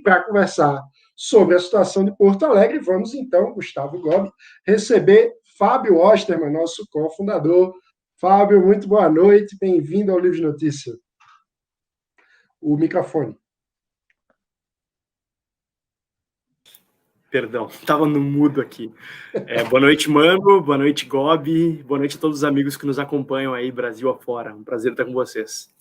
para conversar sobre a situação de Porto Alegre, vamos então, Gustavo Gobi, receber Fábio Osterman, nosso cofundador. Fábio, muito boa noite, bem-vindo ao Livro de Notícia. O microfone. Perdão, estava no mudo aqui. Boa noite, Mano, boa noite, Gobi, boa noite a todos os amigos que nos acompanham aí, Brasil afora. Um prazer estar com vocês.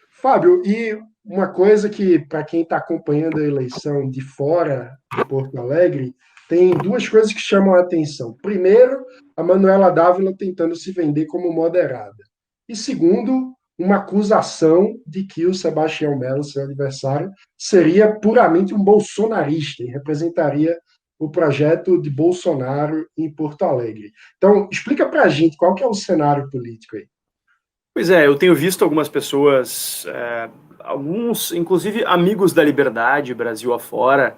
Fábio, e uma coisa que, para quem está acompanhando a eleição de fora de Porto Alegre, tem duas coisas que chamam a atenção. Primeiro, a Manuela Dávila tentando se vender como moderada. E segundo, uma acusação de que o Sebastião Melo, seu adversário, seria puramente um bolsonarista e representaria o projeto de Bolsonaro em Porto Alegre. Então, explica para a gente qual que é o cenário político aí. Pois é, eu tenho visto algumas pessoas, alguns, inclusive amigos da Liberdade, Brasil afora,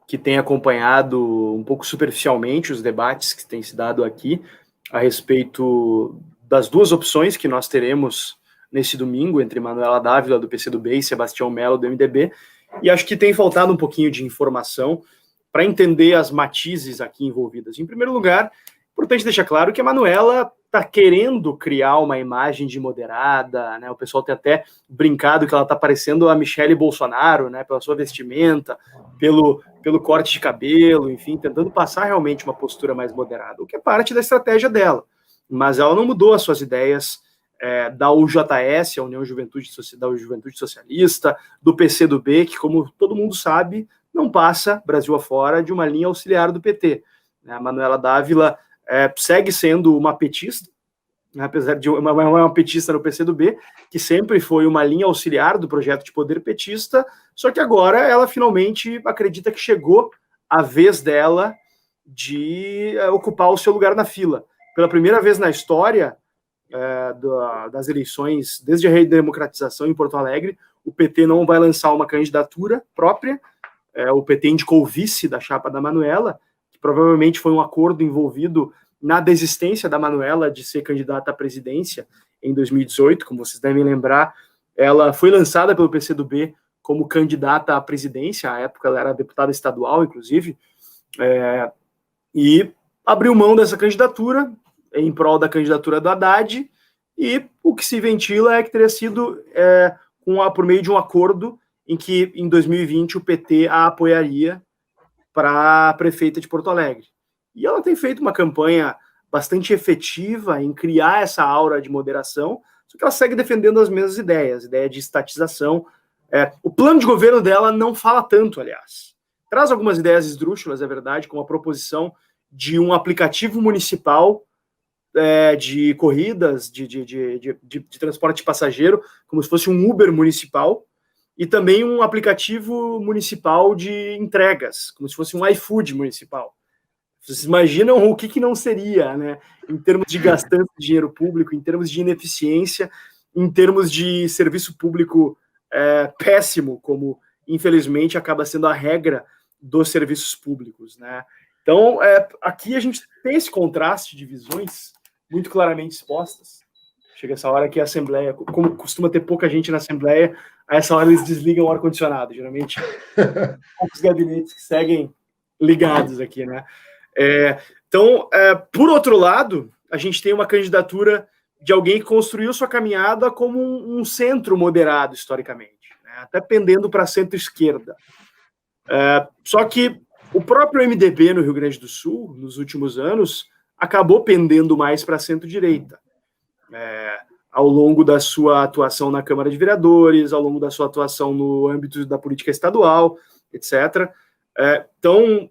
que têm acompanhado um pouco superficialmente os debates que têm se dado aqui a respeito das duas opções que nós teremos nesse domingo, entre Manuela Dávila, do PCdoB, e Sebastião Melo, do MDB, e acho que tem faltado um pouquinho de informação para entender as matizes aqui envolvidas. Em primeiro lugar, importante deixar claro que a Manuela está querendo criar uma imagem de moderada, né? O pessoal tem até brincado que ela está parecendo a Michele Bolsonaro, né? Pela sua vestimenta, pelo corte de cabelo, enfim, tentando passar realmente uma postura mais moderada, o que é parte da estratégia dela. Mas ela não mudou as suas ideias da UJS, a União Juventude Socialista, do PCdoB, que, como todo mundo sabe, não passa, Brasil afora, de uma linha auxiliar do PT. A Manuela Dávila segue sendo uma petista, apesar de uma petista no PCdoB, que sempre foi uma linha auxiliar do projeto de poder petista, só que agora ela finalmente acredita que chegou a vez dela de ocupar o seu lugar na fila. Pela primeira vez na história das eleições, desde a redemocratização em Porto Alegre, o PT não vai lançar uma candidatura própria, o PT indicou o vice da chapa da Manuela, que provavelmente foi um acordo envolvido na desistência da Manuela de ser candidata à presidência em 2018, como vocês devem lembrar, ela foi lançada pelo PCdoB como candidata à presidência, à época ela era deputada estadual, inclusive, e abriu mão dessa candidatura em prol da candidatura do Haddad, e o que se ventila é que teria sido por meio de um acordo em que, em 2020, o PT a apoiaria para a prefeita de Porto Alegre. E ela tem feito uma campanha bastante efetiva em criar essa aura de moderação, só que ela segue defendendo as mesmas ideias, ideia de estatização. O plano de governo dela não fala tanto, aliás. Traz algumas ideias esdrúxulas, é verdade, como a proposição de um aplicativo municipal de corridas, de transporte passageiro, como se fosse um Uber municipal, e também um aplicativo municipal de entregas, como se fosse um iFood municipal. Vocês imaginam o que não seria, né? Em termos de gastança de dinheiro público, em termos de ineficiência, em termos de serviço público péssimo, como infelizmente acaba sendo a regra dos serviços públicos, né? Então, aqui a gente tem esse contraste de visões muito claramente expostas. Chega essa hora que a Assembleia, como costuma ter pouca gente na Assembleia, a essa hora eles desligam o ar-condicionado, geralmente poucos gabinetes que seguem ligados aqui, né? Então, por outro lado, a gente tem uma candidatura de alguém que construiu sua caminhada como um centro moderado, historicamente, né? Até pendendo para a centro-esquerda. Só que o próprio MDB no Rio Grande do Sul, nos últimos anos, acabou pendendo mais para a centro-direita. Ao longo da sua atuação na Câmara de Vereadores, ao longo da sua atuação no âmbito da política estadual, etc. Então,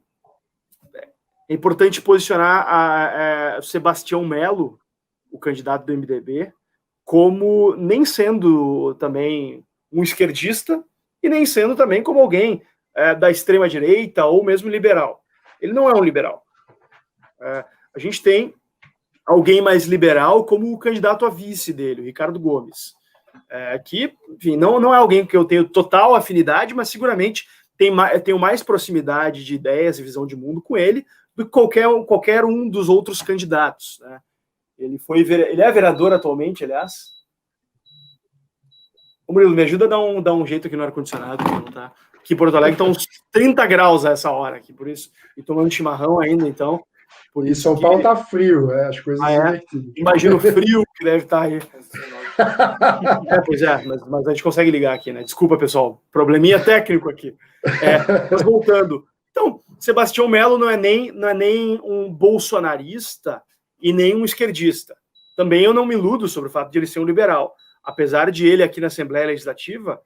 é importante posicionar Sebastião Melo, o candidato do MDB, como nem sendo também um esquerdista e nem sendo também como alguém da extrema-direita ou mesmo liberal. Ele não é um liberal. A gente tem alguém mais liberal como o candidato a vice dele, o Ricardo Gomes, que, enfim, não é alguém que eu tenho total afinidade, mas seguramente tenho mais proximidade de ideias e visão de mundo com ele do que qualquer um dos outros candidatos, né? Ele é vereador atualmente, aliás. Ô, Murilo, me ajuda a dar um jeito aqui no ar-condicionado, que não tá que Porto Alegre está uns 30 graus a essa hora aqui, por isso, e tomando chimarrão ainda, então. Por isso São Paulo tá frio, as coisas invertidas. Imagina o frio que deve estar aí. Pois é, mas a gente consegue ligar aqui, né? Desculpa, pessoal, probleminha técnico aqui. Mas voltando. Então, Sebastião Melo não é nem um bolsonarista e nem um esquerdista. Também eu não me iludo sobre o fato de ele ser um liberal. Apesar de ele aqui na Assembleia Legislativa,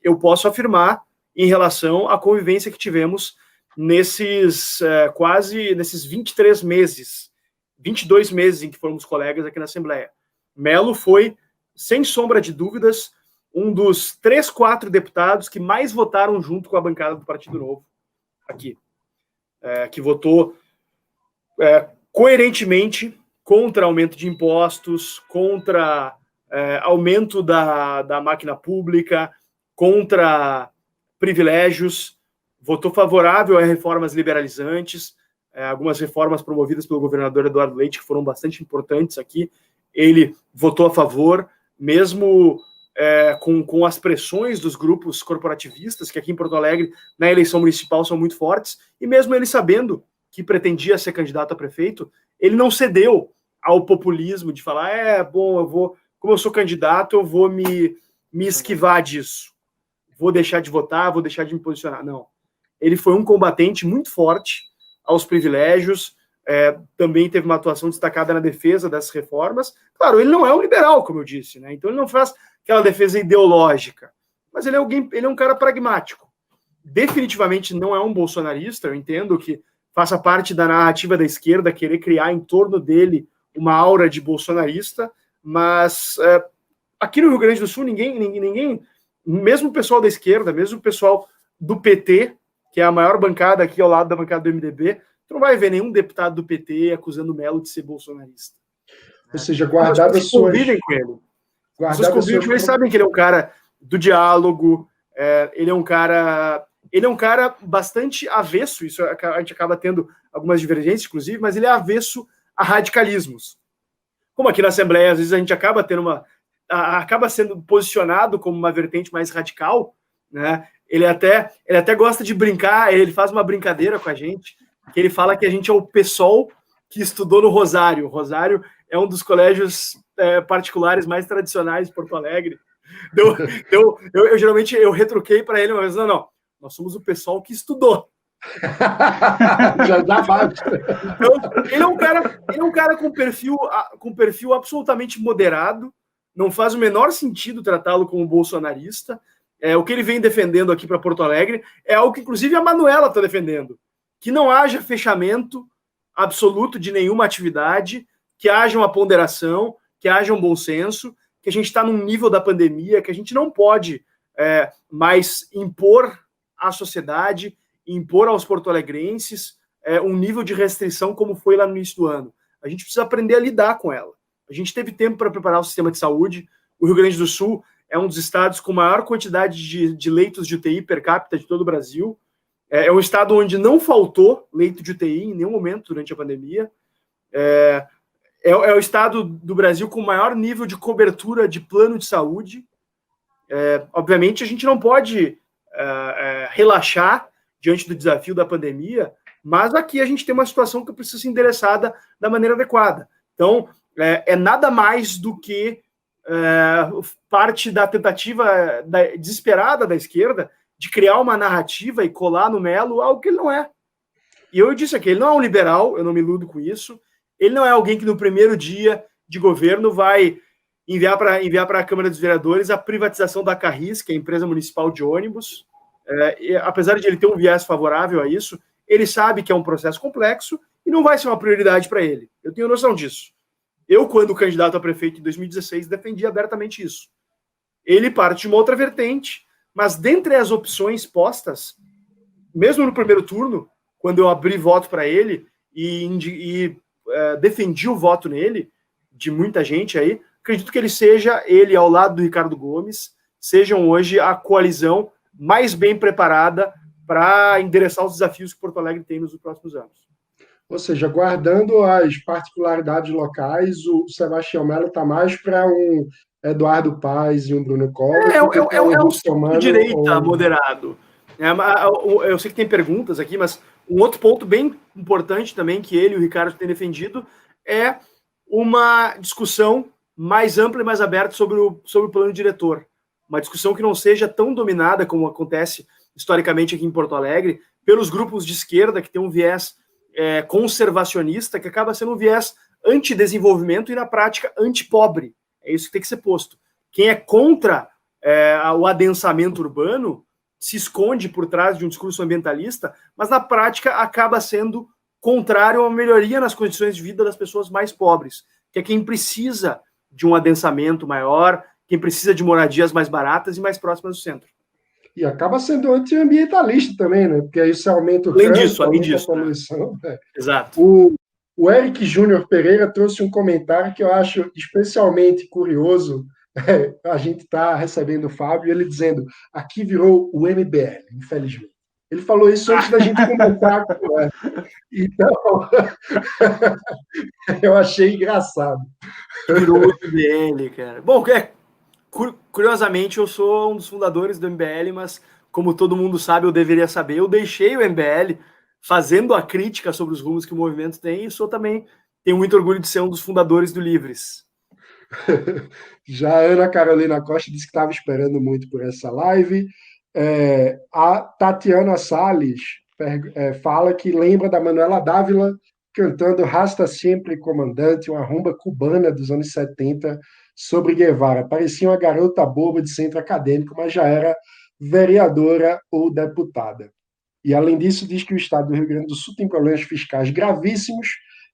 eu posso afirmar em relação à convivência que tivemos nesses 23 meses, 22 meses em que fomos colegas aqui na Assembleia. Melo foi, sem sombra de dúvidas, um dos 3, 4 deputados que mais votaram junto com a bancada do Partido Novo aqui, que votou coerentemente contra aumento de impostos, contra aumento da máquina pública, contra privilégios, votou favorável a reformas liberalizantes, algumas reformas promovidas pelo governador Eduardo Leite, que foram bastante importantes aqui. Ele votou a favor, mesmo com as pressões dos grupos corporativistas, que aqui em Porto Alegre, na eleição municipal, são muito fortes, e mesmo ele sabendo que pretendia ser candidato a prefeito, ele não cedeu ao populismo de falar, como eu sou candidato, eu vou me esquivar disso. Vou deixar de votar, vou deixar de me posicionar. Não. Ele foi um combatente muito forte aos privilégios, também teve uma atuação destacada na defesa dessas reformas. Claro, ele não é um liberal, como eu disse, né? Então ele não faz aquela defesa ideológica, mas ele é um cara pragmático. Definitivamente não é um bolsonarista, eu entendo que faça parte da narrativa da esquerda querer criar em torno dele uma aura de bolsonarista, mas aqui no Rio Grande do Sul, ninguém, mesmo o pessoal da esquerda, mesmo o pessoal do PT, que é a maior bancada aqui ao lado da bancada do MDB, tu não vai ver nenhum deputado do PT acusando o Melo de ser bolsonarista. Ou seja, guardado as suas... convivem com ele. As pessoas convivem com ele, sabem que ele é um cara do diálogo, ele é um cara bastante avesso, isso a gente acaba tendo algumas divergências, inclusive, mas ele é avesso a radicalismos. Como aqui na Assembleia, às vezes a gente acaba sendo posicionado como uma vertente mais radical, né? Ele até gosta de brincar, ele faz uma brincadeira com a gente, que ele fala que a gente é o PSOL que estudou no Rosário. O Rosário é um dos colégios particulares mais tradicionais de Porto Alegre. Eu geralmente retruquei para ele uma vez, não, nós somos o PSOL que estudou. Já dá bate. Então, ele é um cara com perfil absolutamente moderado, não faz o menor sentido tratá-lo como bolsonarista. O que ele vem defendendo aqui para Porto Alegre é algo que, inclusive, a Manuela está defendendo. Que não haja fechamento absoluto de nenhuma atividade, que haja uma ponderação, que haja um bom senso, que a gente está num nível da pandemia que a gente não pode mais impor à sociedade, impor aos porto-alegrenses um nível de restrição como foi lá no início do ano. A gente precisa aprender a lidar com ela. A gente teve tempo para preparar o sistema de saúde. O Rio Grande do Sul é um dos estados com maior quantidade de leitos de UTI per capita de todo o Brasil. É um estado onde não faltou leito de UTI em nenhum momento durante a pandemia. É o estado do Brasil com maior nível de cobertura de plano de saúde. Obviamente, a gente não pode relaxar diante do desafio da pandemia, mas aqui a gente tem uma situação que precisa ser endereçada da maneira adequada. Então, nada mais do que parte da tentativa desesperada da esquerda de criar uma narrativa e colar no Melo algo que ele não é. E eu disse aqui, ele não é um liberal, eu não me iludo com isso, ele não é alguém que no primeiro dia de governo vai enviar para a Câmara dos Vereadores a privatização da Carris, que é a empresa municipal de ônibus. Apesar de ele ter um viés favorável a isso, ele sabe que é um processo complexo e não vai ser uma prioridade para ele. Eu tenho noção disso. Eu, quando candidato a prefeito em 2016, defendi abertamente isso. Ele parte de uma outra vertente, mas dentre as opções postas, mesmo no primeiro turno, quando eu abri voto para ele e defendi o voto nele, de muita gente aí, acredito que ele ao lado do Ricardo Gomes, sejam hoje a coalizão mais bem preparada para endereçar os desafios que Porto Alegre tem nos próximos anos. Ou seja, guardando as particularidades locais, o Sebastião Melo está mais para um Eduardo Paes e um Bruno Collor. É um centro-direita moderado. Eu sei que tem perguntas aqui, mas um outro ponto bem importante também que ele e o Ricardo têm defendido é uma discussão mais ampla e mais aberta sobre o plano diretor. Uma discussão que não seja tão dominada como acontece historicamente aqui em Porto Alegre, pelos grupos de esquerda que tem um viés conservacionista, que acaba sendo um viés anti-desenvolvimento e, na prática, anti-pobre. É isso que tem que ser posto. Quem é contra o adensamento urbano se esconde por trás de um discurso ambientalista, mas, na prática, acaba sendo contrário a uma melhoria nas condições de vida das pessoas mais pobres, que é quem precisa de um adensamento maior, quem precisa de moradias mais baratas e mais próximas do centro. E acaba sendo antiambientalista também, né? Porque aí você aumenta o trânsito, aumenta a poluição. Né? Exato. O Eric Júnior Pereira trouxe um comentário que eu acho especialmente curioso. A gente está recebendo o Fábio, ele dizendo, aqui virou o MBL, infelizmente. Ele falou isso antes da gente começar a conversa. Então, eu achei engraçado. Virou o MBL, cara. Bom, curiosamente, eu sou um dos fundadores do MBL, mas como todo mundo sabe, eu deveria saber, eu deixei o MBL fazendo a crítica sobre os rumos que o movimento tem e tenho muito orgulho de ser um dos fundadores do Livres. Já a Ana Carolina Costa disse que estava esperando muito por essa live. A Tatiana Salles fala que lembra da Manuela Dávila cantando Rasta Sempre Comandante, uma rumba cubana dos anos 70 sobre Guevara. Parecia uma garota boba de centro acadêmico, mas já era vereadora ou deputada. E, além disso, diz que o estado do Rio Grande do Sul tem problemas fiscais gravíssimos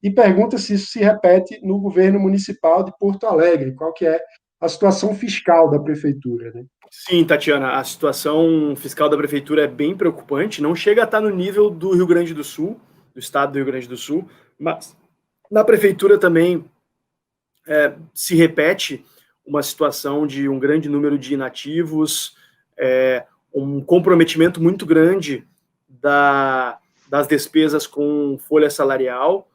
e pergunta se isso se repete no governo municipal de Porto Alegre. Qual que é a situação fiscal da prefeitura, né? Sim, Tatiana, a situação fiscal da prefeitura é bem preocupante, não chega a estar no nível do Rio Grande do Sul, do estado do Rio Grande do Sul, mas na prefeitura também se repete uma situação de um grande número de inativos, um comprometimento muito grande das despesas com folha salarial.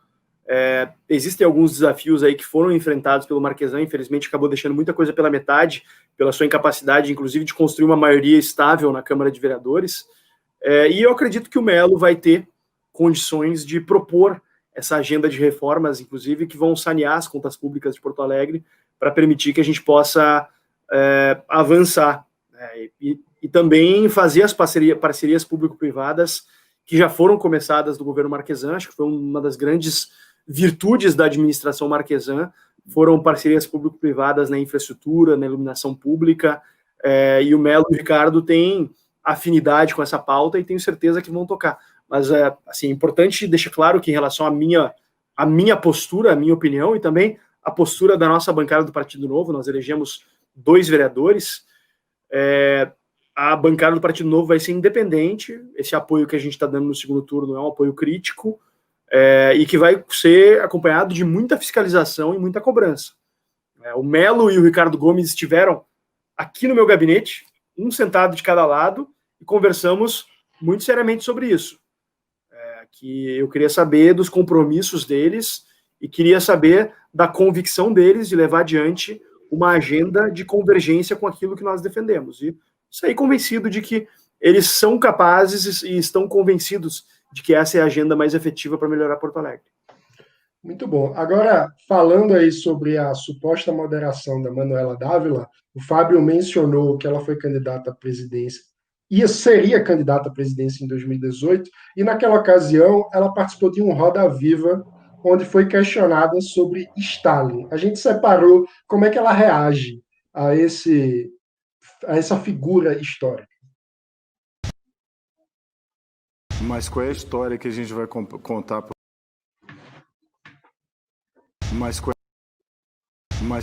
Existem alguns desafios aí que foram enfrentados pelo Marquesan, infelizmente acabou deixando muita coisa pela metade, pela sua incapacidade, inclusive, de construir uma maioria estável na Câmara de Vereadores, e eu acredito que o Melo vai ter condições de propor essa agenda de reformas, inclusive, que vão sanear as contas públicas de Porto Alegre para permitir que a gente possa avançar, né, e também fazer as parcerias público-privadas que já foram começadas do governo Marquesan. Acho que foi uma das grandes virtudes da administração Marquesan, foram parcerias público-privadas na infraestrutura, na iluminação pública, e o Melo e o Ricardo têm afinidade com essa pauta e tenho certeza que vão tocar. Mas assim, é importante deixar claro que em relação à minha postura, a minha opinião, e também a postura da nossa bancada do Partido Novo, nós elegemos 2 vereadores, a bancada do Partido Novo vai ser independente, esse apoio que a gente está dando no segundo turno é um apoio crítico, e que vai ser acompanhado de muita fiscalização e muita cobrança. O Melo e o Ricardo Gomes estiveram aqui no meu gabinete, um sentado de cada lado, e conversamos muito seriamente sobre isso. Que eu queria saber dos compromissos deles e queria saber da convicção deles de levar adiante uma agenda de convergência com aquilo que nós defendemos. E saí convencido de que eles são capazes e estão convencidos de que essa é a agenda mais efetiva para melhorar Porto Alegre. Muito bom. Agora, falando aí sobre a suposta moderação da Manuela Dávila, o Fábio mencionou que ela foi candidata à presidência, seria candidata à presidência em 2018, e naquela ocasião ela participou de um Roda Viva, onde foi questionada sobre Stalin. A gente separou como é que ela reage a essa figura histórica. Mas qual é a história que a gente vai contar? Mas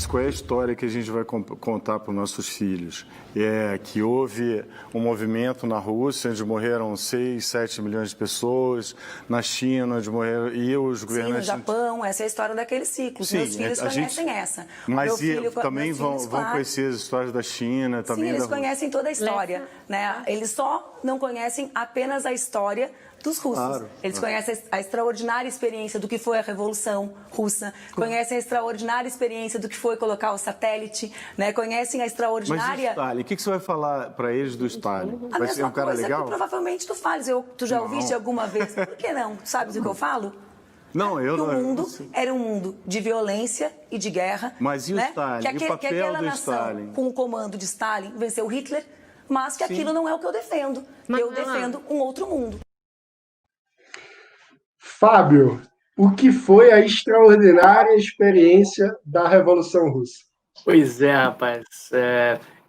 qual é a história que a gente vai contar para os nossos filhos? Que houve um movimento na Rússia onde morreram 6, 7 milhões de pessoas, na China onde morreram, e os governantes... Sim, no Japão, essa é a história daquele ciclo. Sim, meus filhos conhecem essa. Mas também vão conhecer as histórias da China. Também sim, eles conhecem toda a história. Né? Eles só não conhecem apenas a história dos russos. Claro, Eles conhecem a extraordinária experiência do que foi a Revolução Russa, conhecem a extraordinária experiência do que foi colocar o satélite, né? Conhecem a extraordinária... Mas o Stalin, o que você vai falar para eles do Stalin? A Vai ser um cara coisa legal? que provavelmente tu fales. Tu já ouviste alguma vez? Por que não? Sabes o que eu falo? Não, eu que não. o mundo era um mundo de violência e de guerra. Mas e o né? Stalin? Que E o papel aquela do nação, Stalin? com o comando de Stalin, venceu Hitler, mas que aquilo não é o que eu defendo. Eu defendo um outro mundo. Fábio, o que foi a extraordinária experiência da Revolução Russa? Pois é, rapaz.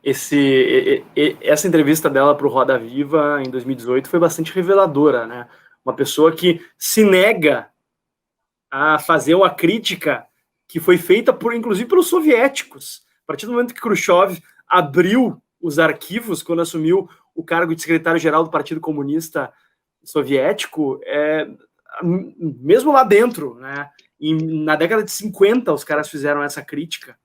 Essa entrevista dela para o Roda Viva em 2018 foi bastante reveladora, né? Uma pessoa que se nega a fazer uma crítica que foi feita inclusive pelos soviéticos. A partir do momento que Khrushchev abriu os arquivos, quando assumiu o cargo de secretário-geral do Partido Comunista Soviético, mesmo lá dentro, né? Na década de 50, os caras fizeram essa crítica.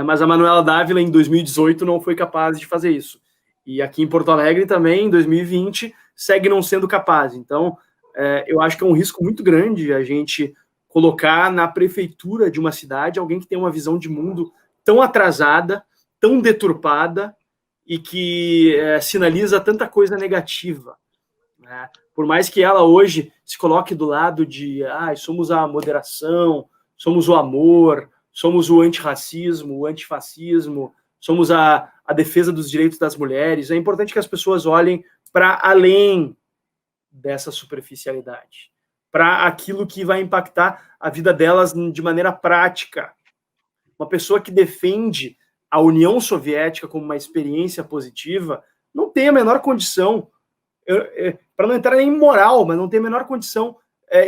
Mas a Manuela Dávila, em 2018, não foi capaz de fazer isso. E aqui em Porto Alegre também, em 2020, segue não sendo capaz. Então, eu acho que é um risco muito grande a gente colocar na prefeitura de uma cidade alguém que tem uma visão de mundo tão atrasada, tão deturpada e que sinaliza tanta coisa negativa, né? Por mais que ela hoje se coloque do lado de somos a moderação, somos o amor, somos o antirracismo, o antifascismo, somos a defesa dos direitos das mulheres, é importante que as pessoas olhem para além dessa superficialidade, para aquilo que vai impactar a vida delas de maneira prática. Uma pessoa que defende a União Soviética como uma experiência positiva não tem a menor condição, para não entrar em moral, mas não tem a menor condição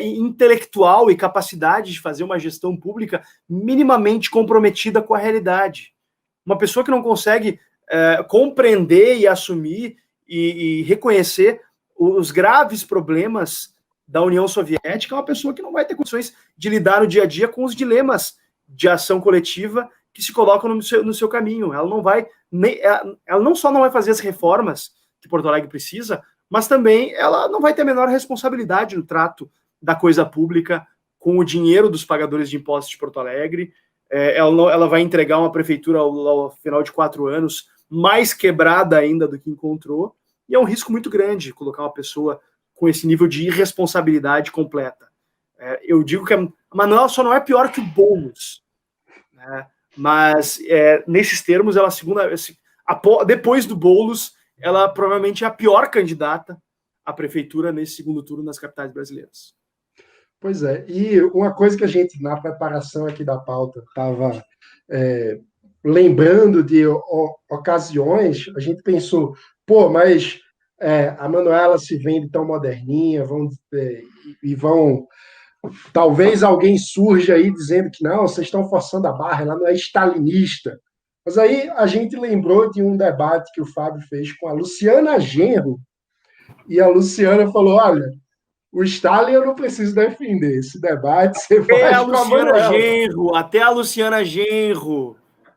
intelectual e capacidade de fazer uma gestão pública minimamente comprometida com a realidade. Uma pessoa que não consegue compreender e assumir e reconhecer os graves problemas da União Soviética é uma pessoa que não vai ter condições de lidar no dia a dia com os dilemas de ação coletiva que se colocam no seu caminho. Ela não só não vai fazer as reformas que Porto Alegre precisa, mas também ela não vai ter a menor responsabilidade no trato da coisa pública com o dinheiro dos pagadores de impostos de Porto Alegre. Ela vai entregar uma prefeitura ao final de 4 anos mais quebrada ainda do que encontrou, e é um risco muito grande colocar uma pessoa com esse nível de irresponsabilidade completa. Eu digo que a Manuela só não é pior que o Boulos, né? Mas nesses termos, ela depois do Boulos, ela provavelmente é a pior candidata à prefeitura nesse segundo turno nas capitais brasileiras. Pois é, e uma coisa que a gente, na preparação aqui da pauta, estava lembrando de ocasiões, a gente pensou, mas a Manuela se vende tão moderninha, vão talvez alguém surja aí dizendo que não, vocês estão forçando a barra, ela não é stalinista. Mas aí a gente lembrou de um debate que o Fábio fez com a Luciana Genro, e a Luciana falou, olha, o Stalin eu não preciso defender, esse debate você faz com a Manuela. Até a Luciana Genro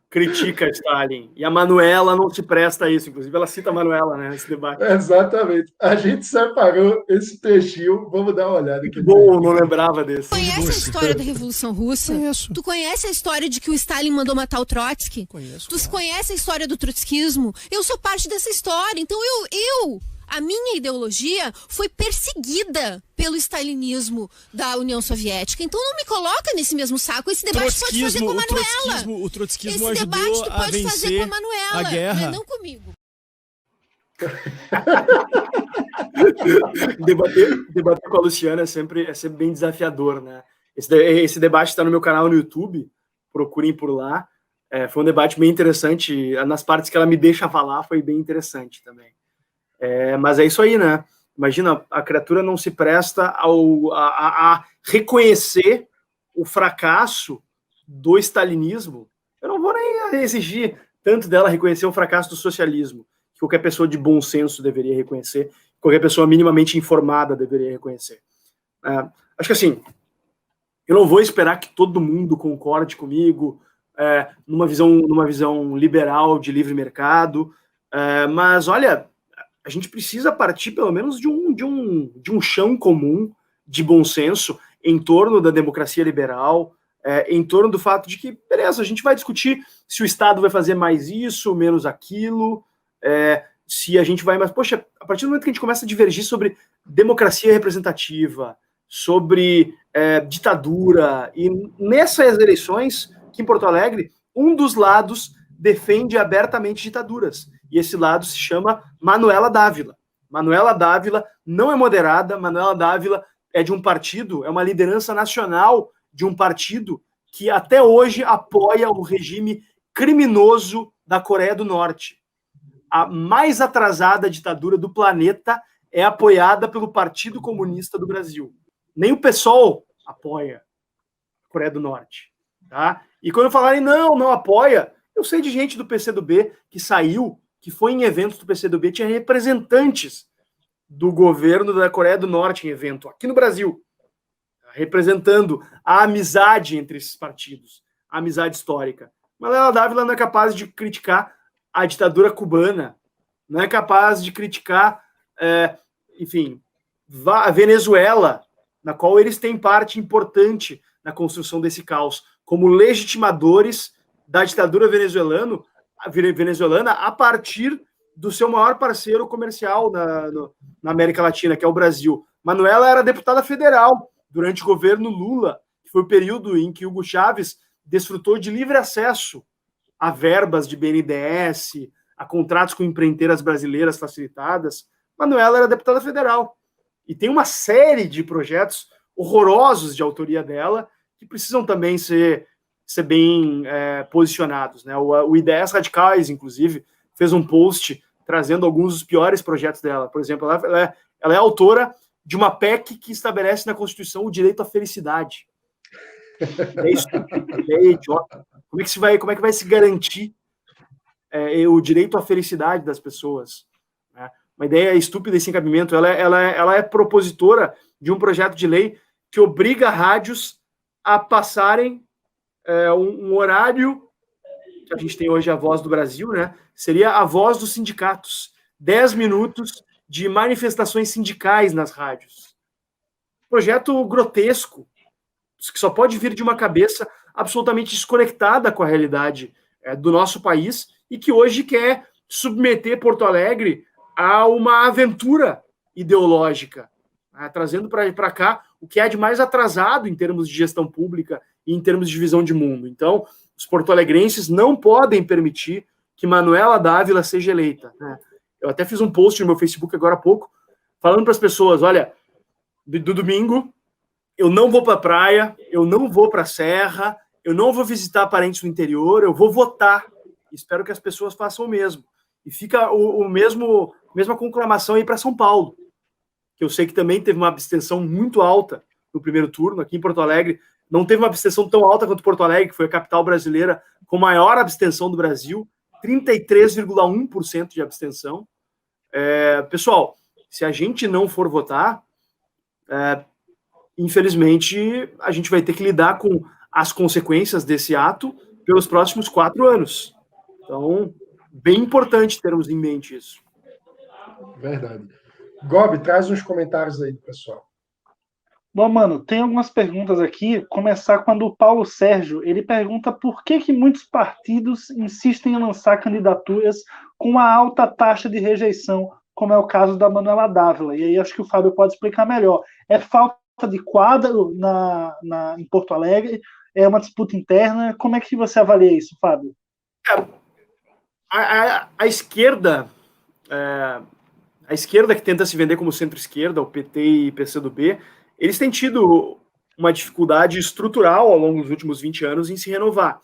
critica Stalin, e a Manuela não se presta a isso, inclusive ela cita a Manuela, né, nesse debate. Exatamente, a gente separou esse trechinho, vamos dar uma olhada aqui. Bom, não lembrava desse. Conhece a história da Revolução Russa? Conheço. Tu conhece a história de que o Stalin mandou matar o Trotsky? Conheço. Tu conhece a história do trotskismo? Eu sou parte dessa história, então a minha ideologia foi perseguida pelo stalinismo da União Soviética. Então não me coloca nesse mesmo saco. Esse debate tu pode fazer com a Manuela. O trotskismo Esse ajudou debate tu a pode fazer com a vencer Manuela, a guerra. mas não comigo. Debater com a Luciana é sempre bem desafiador, né? Esse debate está no meu canal no YouTube, procurem por lá. Foi um debate bem interessante. Nas partes que ela me deixa falar, foi bem interessante também. Mas é isso aí, né? Imagina, a criatura não se presta a reconhecer o fracasso do stalinismo. Eu não vou nem exigir tanto dela reconhecer o fracasso do socialismo, que qualquer pessoa de bom senso deveria reconhecer, qualquer pessoa minimamente informada deveria reconhecer. Acho que assim, eu não vou esperar que todo mundo concorde comigo numa visão liberal de livre mercado, mas olha, a gente precisa partir pelo menos de um chão comum de bom senso em torno da democracia liberal, em torno do fato de que, beleza, a gente vai discutir se o Estado vai fazer mais isso, menos aquilo, se a gente vai... Mas, poxa, a partir do momento que a gente começa a divergir sobre democracia representativa, sobre ditadura, e nessas eleições, aqui em Porto Alegre, um dos lados defende abertamente ditaduras, e esse lado se chama Manuela Dávila. Manuela Dávila não é moderada, Manuela Dávila é de um partido, é uma liderança nacional de um partido que até hoje apoia o regime criminoso da Coreia do Norte. A mais atrasada ditadura do planeta é apoiada pelo Partido Comunista do Brasil. Nem o PSOL apoia a Coreia do Norte. Tá? E quando falarem, não apoia, eu sei de gente do PCdoB que saiu, que foi em eventos do PCdoB, tinha representantes do governo da Coreia do Norte em evento, aqui no Brasil, representando a amizade entre esses partidos, a amizade histórica. Manuela Dávila não é capaz de criticar a ditadura cubana, não é capaz de criticar, enfim, a Venezuela, na qual eles têm parte importante na construção desse caos, como legitimadores da ditadura venezuelana a partir do seu maior parceiro comercial na América Latina, que é o Brasil. Manuela era deputada federal durante o governo Lula, que foi o período em que Hugo Chávez desfrutou de livre acesso a verbas de BNDES, a contratos com empreiteiras brasileiras facilitadas. Manuela era deputada federal. E tem uma série de projetos horrorosos de autoria dela que precisam também ser bem posicionados. Né? O Ideias Radicais, inclusive, fez um post trazendo alguns dos piores projetos dela. Por exemplo, ela é autora de uma PEC que estabelece na Constituição o direito à felicidade. É isso, é idiota. Como é que vai se garantir o direito à felicidade das pessoas? Né? Uma ideia estúpida e sem cabimento. Ela é propositora de um projeto de lei que obriga rádios a passarem um horário que a gente tem hoje, a Voz do Brasil, né? Seria a voz dos sindicatos. 10 minutos de manifestações sindicais nas rádios. Projeto grotesco, que só pode vir de uma cabeça absolutamente desconectada com a realidade do nosso país e que hoje quer submeter Porto Alegre a uma aventura ideológica, né? Trazendo para cá o que é de mais atrasado em termos de gestão pública e em termos de visão de mundo. Então, os porto-alegrenses não podem permitir que Manuela Dávila seja eleita. Né? Eu até fiz um post no meu Facebook agora há pouco, falando para as pessoas, olha, do domingo, eu não vou para a praia, eu não vou para a serra, eu não vou visitar parentes no interior, eu vou votar. Espero que as pessoas façam o mesmo. E fica mesma conclamação aí para São Paulo, que eu sei que também teve uma abstenção muito alta no primeiro turno, aqui em Porto Alegre. Não teve uma abstenção tão alta quanto Porto Alegre, que foi a capital brasileira com maior abstenção do Brasil, 33,1% de abstenção. Pessoal, se a gente não for votar, infelizmente, a gente vai ter que lidar com as consequências desse ato pelos próximos 4 anos. Então, bem importante termos em mente isso. Verdade. Gobi, traz uns comentários aí do pessoal. Bom, mano, tem algumas perguntas aqui. Começar com a do Paulo Sérgio. Ele pergunta por que muitos partidos insistem em lançar candidaturas com uma alta taxa de rejeição, como é o caso da Manuela Dávila. E aí acho que o Fábio pode explicar melhor. É falta de quadro em Porto Alegre? É uma disputa interna? Como é que você avalia isso, Fábio? A esquerda... A esquerda que tenta se vender como centro-esquerda, o PT e PCdoB, eles têm tido uma dificuldade estrutural ao longo dos últimos 20 anos em se renovar.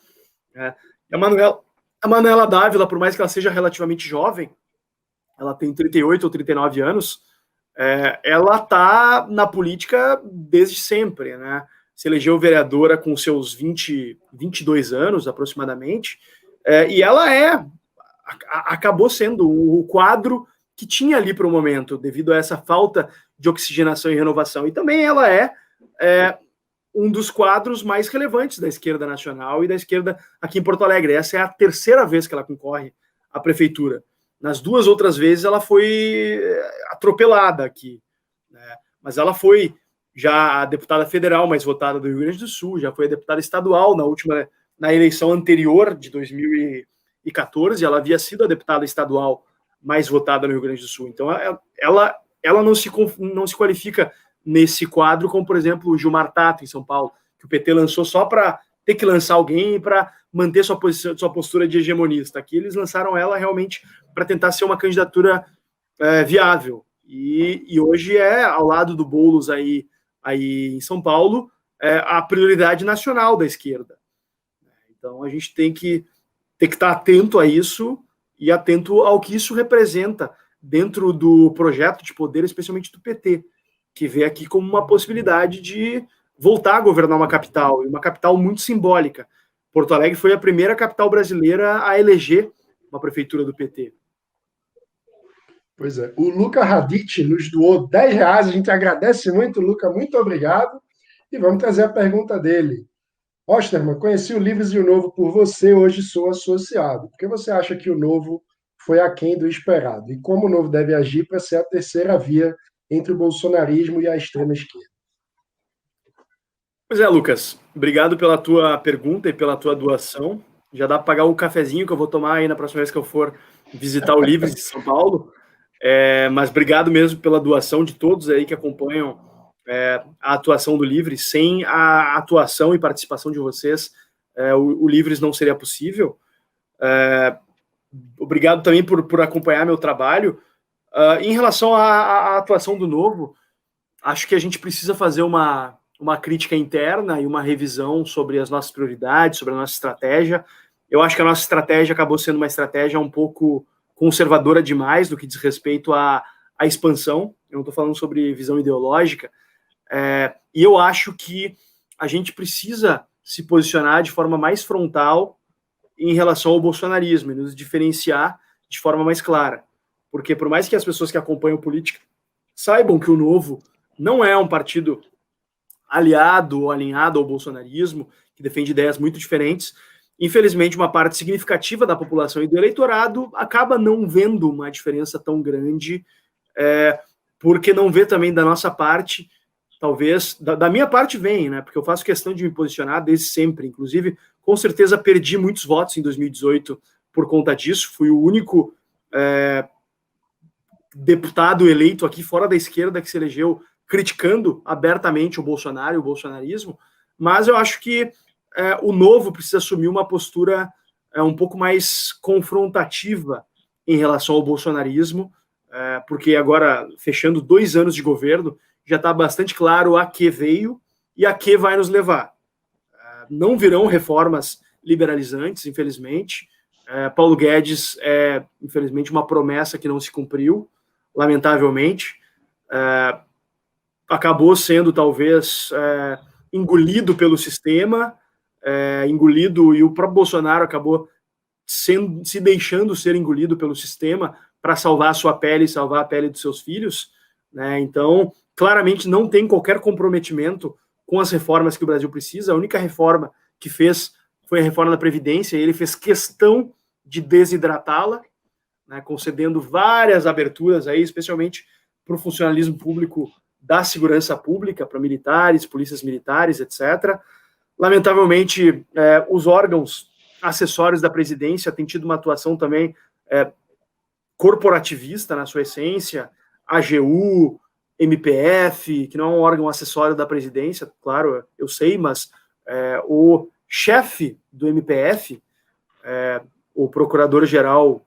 A Manuela Dávila, por mais que ela seja relativamente jovem, ela tem 38 ou 39 anos, ela está na política desde sempre, né? Se elegeu vereadora com seus 22 anos, aproximadamente, e ela acabou sendo o quadro que tinha ali para o momento, devido a essa falta de oxigenação e renovação. E também ela é um dos quadros mais relevantes da esquerda nacional e da esquerda aqui em Porto Alegre. Essa é a terceira vez que ela concorre à prefeitura. Nas 2 outras vezes ela foi atropelada aqui, né? Mas ela foi já a deputada federal mais votada do Rio Grande do Sul, já foi a deputada estadual na eleição anterior de 2014, ela havia sido a deputada estadual mais votada no Rio Grande do Sul. Então ela não se qualifica nesse quadro, como, por exemplo, o Gilmar Tato, em São Paulo, que o PT lançou só para ter que lançar alguém para manter sua postura de hegemonista. Aqui eles lançaram ela realmente para tentar ser uma candidatura viável. E hoje ao lado do Boulos aí em São Paulo, a prioridade nacional da esquerda. Então a gente tem que estar atento a isso e atento ao que isso representa dentro do projeto de poder, especialmente do PT, que vê aqui como uma possibilidade de voltar a governar uma capital, e uma capital muito simbólica. Porto Alegre foi a primeira capital brasileira a eleger uma prefeitura do PT. Pois é. O Luca Radit nos doou R$10. A gente agradece muito, Luca. Muito obrigado. E vamos trazer a pergunta dele. Osterman, conheci o Livres e o Novo por você, hoje sou associado. Por que você acha que o Novo foi aquém do esperado? E como o Novo deve agir para ser a terceira via entre o bolsonarismo e a extrema-esquerda? Pois é, Lucas. Obrigado pela tua pergunta e pela tua doação. Já dá para pagar o cafezinho que eu vou tomar aí na próxima vez que eu for visitar o Livres de São Paulo. Mas obrigado mesmo pela doação de todos aí que acompanham a atuação do Livres. Sem a atuação e participação de vocês, o Livres não seria possível. Obrigado também por acompanhar meu trabalho. Em relação à atuação do Novo, acho que a gente precisa fazer uma crítica interna e uma revisão sobre as nossas prioridades, sobre a nossa estratégia. Eu acho que a nossa estratégia acabou sendo uma estratégia um pouco conservadora demais no que diz respeito à expansão. Eu não estou falando sobre visão ideológica. E eu acho que a gente precisa se posicionar de forma mais frontal em relação ao bolsonarismo e nos diferenciar de forma mais clara. Porque por mais que as pessoas que acompanham política saibam que o Novo não é um partido aliado ou alinhado ao bolsonarismo, que defende ideias muito diferentes, infelizmente uma parte significativa da população e do eleitorado acaba não vendo uma diferença tão grande, porque não vê também da nossa parte, talvez, da minha parte vem, né, porque eu faço questão de me posicionar desde sempre, inclusive, com certeza perdi muitos votos em 2018 por conta disso, fui o único deputado eleito aqui fora da esquerda que se elegeu criticando abertamente o Bolsonaro e o bolsonarismo, mas eu acho que o Novo precisa assumir uma postura um pouco mais confrontativa em relação ao bolsonarismo, porque agora, fechando 2 anos de governo, já está bastante claro a que veio e a que vai nos levar. Não virão reformas liberalizantes, infelizmente. Paulo Guedes é, infelizmente, uma promessa que não se cumpriu, lamentavelmente. Acabou sendo, talvez, engolido pelo sistema, engolido, e o próprio Bolsonaro acabou se deixando ser engolido pelo sistema para salvar a sua pele e salvar a pele dos seus filhos, né? Então, claramente não tem qualquer comprometimento com as reformas que o Brasil precisa. A única reforma que fez foi a reforma da Previdência, e ele fez questão de desidratá-la, né, concedendo várias aberturas aí, especialmente para o funcionalismo público da segurança pública, para militares, polícias militares, etc. Lamentavelmente, os órgãos acessórios da presidência têm tido uma atuação também corporativista na sua essência, AGU, MPF, que não é um órgão acessório da presidência, claro, eu sei, mas o chefe do MPF, o procurador-geral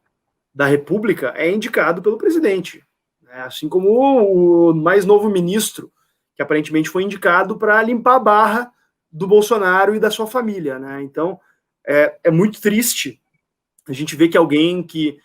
da República, é indicado pelo presidente, né? Assim como o mais novo ministro, que aparentemente foi indicado para limpar a barra do Bolsonaro e da sua família, né? Então, é muito triste a gente ver que alguém que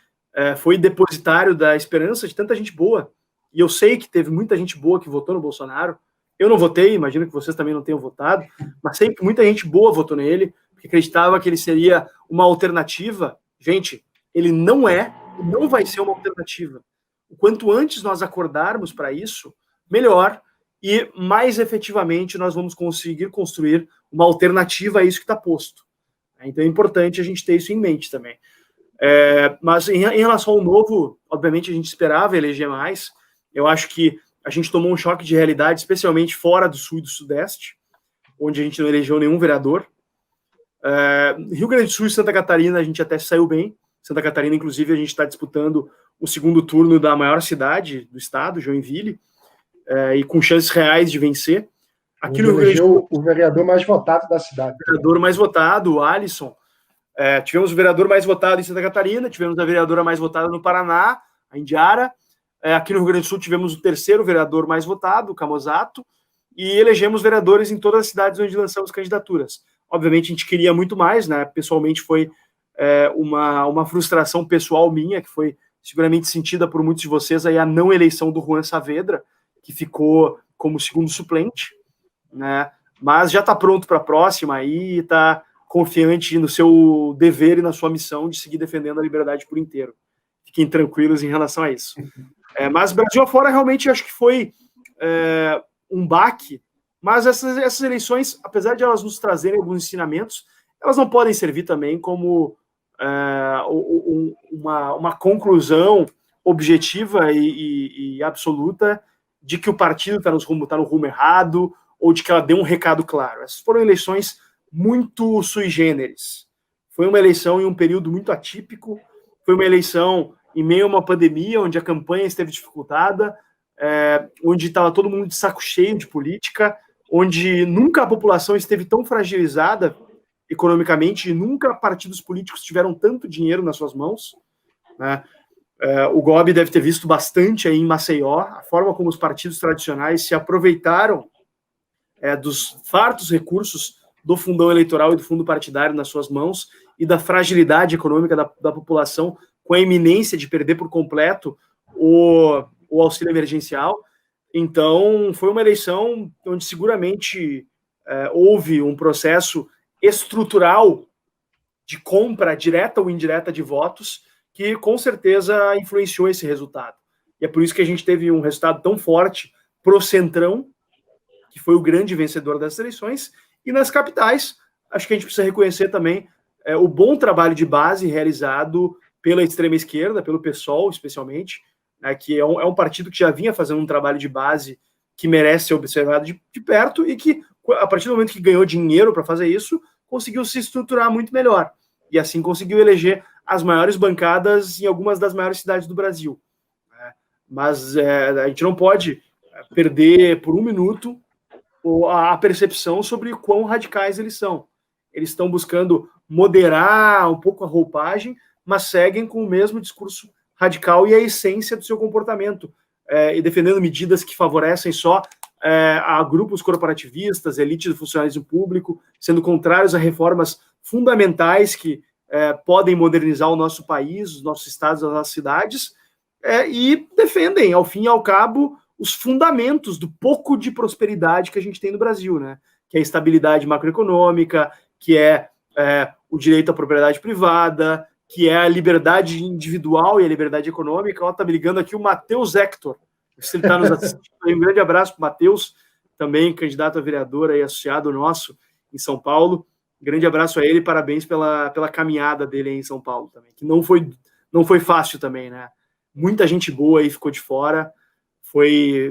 foi depositário da esperança de tanta gente boa, e eu sei que teve muita gente boa que votou no Bolsonaro. Eu não votei, imagino que vocês também não tenham votado, mas sei que muita gente boa votou nele, porque acreditava que ele seria uma alternativa. Gente, ele não é e não vai ser uma alternativa. O quanto antes nós acordarmos para isso, melhor, e mais efetivamente nós vamos conseguir construir uma alternativa a isso que está posto. Então é importante a gente ter isso em mente também. Mas em relação ao Novo, obviamente a gente esperava eleger mais. Eu acho que a gente tomou um choque de realidade, especialmente fora do Sul e do Sudeste, onde a gente não elegeu nenhum vereador. Rio Grande do Sul e Santa Catarina a gente até saiu bem. Santa Catarina, inclusive, a gente está disputando o segundo turno da maior cidade do estado, Joinville, e com chances reais de vencer. Aqui no Rio Grande do Sul, o vereador mais votado da cidade. O vereador mais votado, o Alisson. Tivemos o vereador mais votado em Santa Catarina, tivemos a vereadora mais votada no Paraná, a Indiara. Aqui no Rio Grande do Sul tivemos o terceiro vereador mais votado, o Camozato, e elegemos vereadores em todas as cidades onde lançamos candidaturas. Obviamente a gente queria muito mais, né? Pessoalmente foi uma frustração pessoal minha, que foi seguramente sentida por muitos de vocês, aí a não eleição do Juan Saavedra, que ficou como segundo suplente, né? Mas já está pronto para a próxima aí, está confiante no seu dever e na sua missão de seguir defendendo a liberdade por inteiro. Fiquem tranquilos em relação a isso. Mas Brasil afora, realmente, acho que foi um baque, mas essas eleições, apesar de elas nos trazerem alguns ensinamentos, elas não podem servir também como uma conclusão objetiva e absoluta de que o partido está no rumo errado ou de que ela deu um recado claro. Essas foram eleições muito sui generis. Foi uma eleição em um período muito atípico, foi uma eleição em meio a uma pandemia, onde a campanha esteve dificultada, onde estava todo mundo de saco cheio de política, onde nunca a população esteve tão fragilizada economicamente e nunca partidos políticos tiveram tanto dinheiro nas suas mãos, né? O Gobi deve ter visto bastante aí em Maceió a forma como os partidos tradicionais se aproveitaram dos fartos recursos do fundão eleitoral e do fundo partidário nas suas mãos e da fragilidade econômica da população, com a iminência de perder por completo o auxílio emergencial. Então, foi uma eleição onde seguramente houve um processo estrutural de compra direta ou indireta de votos que, com certeza, influenciou esse resultado. E é por isso que a gente teve um resultado tão forte pro Centrão, que foi o grande vencedor das eleições, e nas capitais, acho que a gente precisa reconhecer também o bom trabalho de base realizado pela extrema-esquerda, pelo PSOL, especialmente, né, que é um partido que já vinha fazendo um trabalho de base que merece ser observado de perto e que, a partir do momento que ganhou dinheiro para fazer isso, conseguiu se estruturar muito melhor. E assim conseguiu eleger as maiores bancadas em algumas das maiores cidades do Brasil. Mas a gente não pode perder por um minuto a percepção sobre quão radicais eles são. Eles estão buscando moderar um pouco a roupagem, mas seguem com o mesmo discurso radical e a essência do seu comportamento, e defendendo medidas que favorecem só a grupos corporativistas, elite do funcionalismo público, sendo contrários a reformas fundamentais que podem modernizar o nosso país, os nossos estados, as nossas cidades, e defendem, ao fim e ao cabo, os fundamentos do pouco de prosperidade que a gente tem no Brasil, né? Que é a estabilidade macroeconômica, que é o direito à propriedade privada, que é a liberdade individual e a liberdade econômica. Ó, tá me ligando aqui o Matheus Hector, se ele está nos assistindo. Um grande abraço para o Matheus, também candidato a vereador aí, associado nosso em São Paulo. Grande abraço a ele e parabéns pela caminhada dele aí em São Paulo também, que não foi fácil também, né? Muita gente boa aí ficou de fora.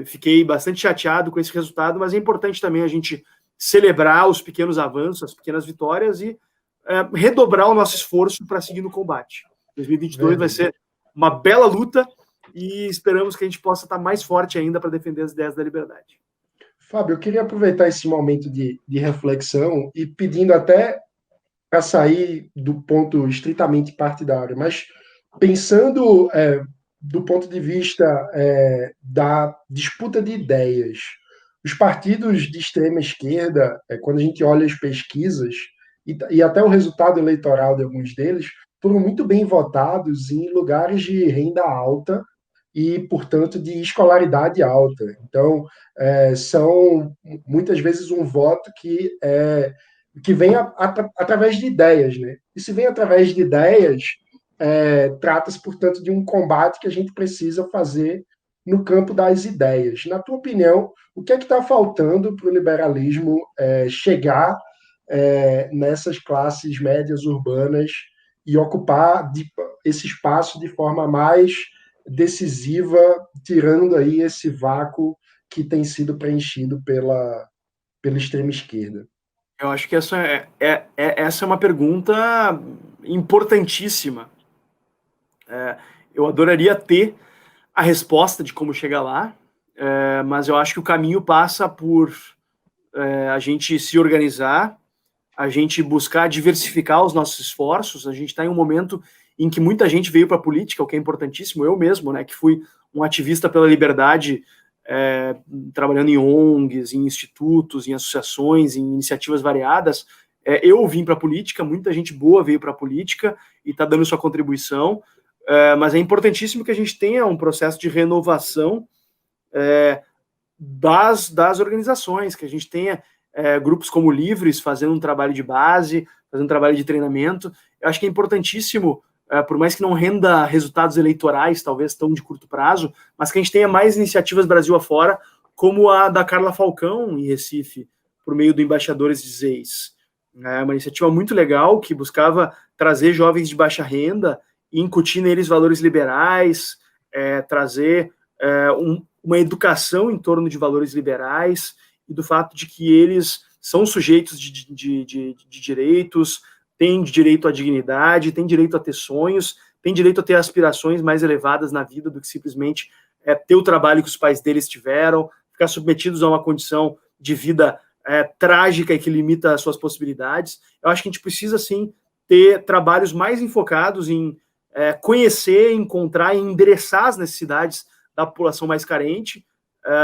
Fiquei bastante chateado com esse resultado, mas é importante também a gente celebrar os pequenos avanços, as pequenas vitórias e redobrar o nosso esforço para seguir no combate. 2022 vai ser uma bela luta e esperamos que a gente possa estar mais forte ainda para defender as ideias da liberdade. Fábio, eu queria aproveitar esse momento de reflexão e pedindo até para sair do ponto estritamente partidário, mas pensando do ponto de vista da disputa de ideias. Os partidos de extrema esquerda, quando a gente olha as pesquisas, e até o resultado eleitoral de alguns deles, foram muito bem votados em lugares de renda alta e, portanto, de escolaridade alta. Então, são muitas vezes um voto que vem através de ideias, né? E se vem através de ideias, trata-se, portanto, de um combate que a gente precisa fazer no campo das ideias. Na tua opinião, o que é que está faltando para o liberalismo chegar nessas classes médias urbanas e ocupar esse espaço de forma mais decisiva, tirando aí esse vácuo que tem sido preenchido pela extrema esquerda. Eu acho que essa é uma pergunta importantíssima. Eu adoraria ter a resposta de como chegar lá, mas eu acho que o caminho passa por a gente se organizar, a gente buscar diversificar os nossos esforços. A gente está em um momento em que muita gente veio para a política, o que é importantíssimo. Eu mesmo, né, que fui um ativista pela liberdade, trabalhando em ONGs, em institutos, em associações, em iniciativas variadas, eu vim para a política, muita gente boa veio para a política e está dando sua contribuição, mas é importantíssimo que a gente tenha um processo de renovação das organizações, que a gente tenha grupos como Livres fazendo um trabalho de base, fazendo um trabalho de treinamento. Eu acho que é importantíssimo, por mais que não renda resultados eleitorais, talvez tão de curto prazo, mas que a gente tenha mais iniciativas Brasil afora, como a da Carla Falcão, em Recife, por meio do Embaixadores de Zeis. É uma iniciativa muito legal, que buscava trazer jovens de baixa renda e incutir neles valores liberais, trazer uma educação em torno de valores liberais e do fato de que eles são sujeitos de direitos, têm direito à dignidade, têm direito a ter sonhos, têm direito a ter aspirações mais elevadas na vida do que simplesmente ter o trabalho que os pais deles tiveram, ficar submetidos a uma condição de vida trágica e que limita as suas possibilidades. Eu acho que a gente precisa, sim, ter trabalhos mais enfocados em conhecer, encontrar e endereçar as necessidades da população mais carente,